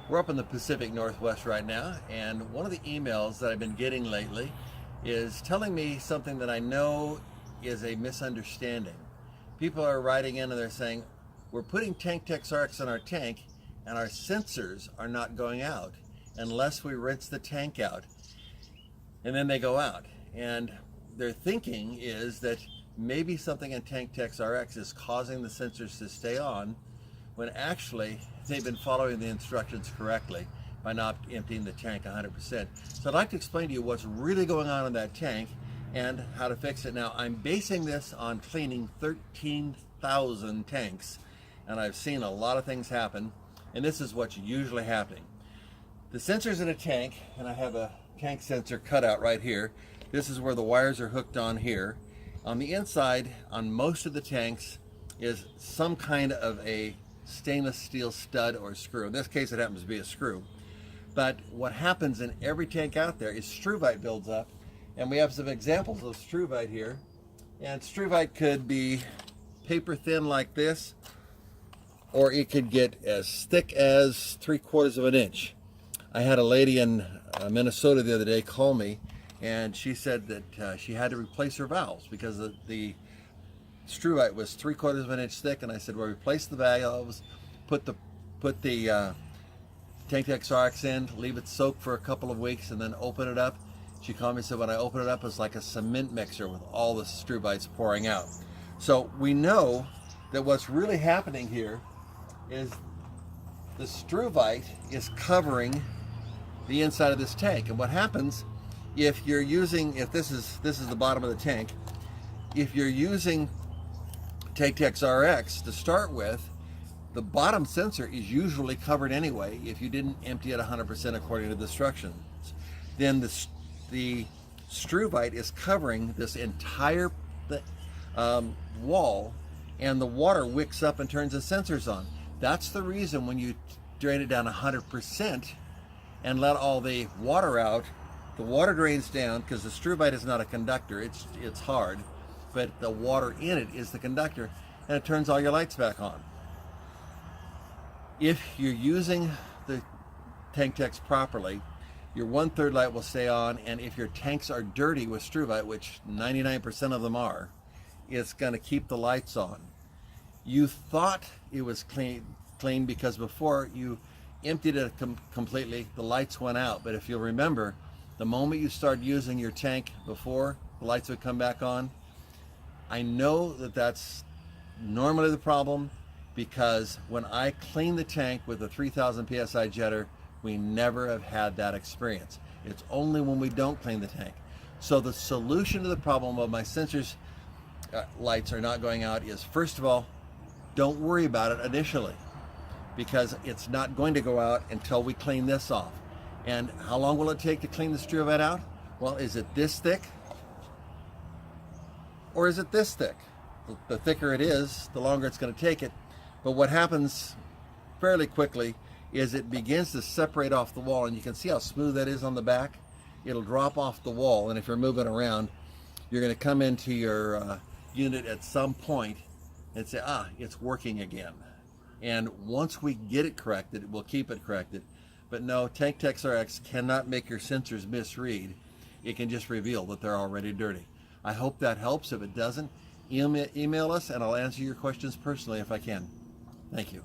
We're up in the Pacific Northwest right now, and one of the emails that I've been getting lately is telling me something that I know is a misunderstanding. People are writing in and they're saying, we're putting TankTechsRx in our tank and our sensors are not going out unless we rinse the tank out. And then they go out. And their thinking is that maybe something in TankTechsRx is causing the sensors to stay on, when actually they've been following the instructions correctly by not emptying the tank 100%. So I'd like to explain to you what's really going on in that tank and how to fix it. Now, I'm basing this on cleaning 13,000 tanks, and I've seen a lot of things happen, and this is what's usually happening. The sensor's in a tank, and I have a tank sensor cutout right here. This is where the wires are hooked on here. On the inside, on most of the tanks, is some kind of a stainless steel stud or screw. In this case, it happens to be a screw. But what happens in every tank out there is struvite builds up, and we have some examples of struvite here. And struvite could be paper thin like this, or it could get as thick as 3/4 of an inch. I had a lady in Minnesota the other day call me, and she said that she had to replace her valves because the struvite was 3/4 of an inch thick. And I said, well, replace the valves, put the TakeTXRX in, leave it soak for a couple of weeks, and then open it up. She called me and said, when I open it up, it's like a cement mixer with all the struvites pouring out. So we know that what's really happening here is the struvite is covering the inside of this tank. And what happens if you're using, if this is the bottom of the tank, if you're using TakeTXRX to start with, the bottom sensor is usually covered anyway if you didn't empty it 100% according to the instructions. Then the struvite is covering this entire wall, and the water wicks up and turns the sensors on. That's the reason when you drain it down 100% and let all the water out, the water drains down because the struvite is not a conductor, it's hard, but the water in it is the conductor, and it turns all your lights back on. If you're using the TankTex properly, your 1/3 light will stay on, and if your tanks are dirty with struvite, which 99% of them are, it's going to keep the lights on. You thought it was clean because before you emptied it completely, the lights went out. But if you'll remember, the moment you start using your tank before, the lights would come back on. I know that that's normally the problem, because when I clean the tank with a 3000 psi jetter, we never have had that experience. It's only when we don't clean the tank. So the solution to the problem of my sensors lights are not going out is, first of all, don't worry about it initially, because it's not going to go out until we clean this off. And how long will it take to clean the struvite out? Well, is it this thick? Or is it this thick? The thicker it is, the longer it's going to take it. But what happens fairly quickly is it begins to separate off the wall, and you can see how smooth that is on the back. It'll drop off the wall, and if you're moving around, you're going to come into your unit at some point and say, it's working again. And once we get it corrected, we'll keep it corrected. But no, TankTechsRx cannot make your sensors misread. It can just reveal that they're already dirty. I hope that helps. If it doesn't, email us and I'll answer your questions personally if I can. Thank you.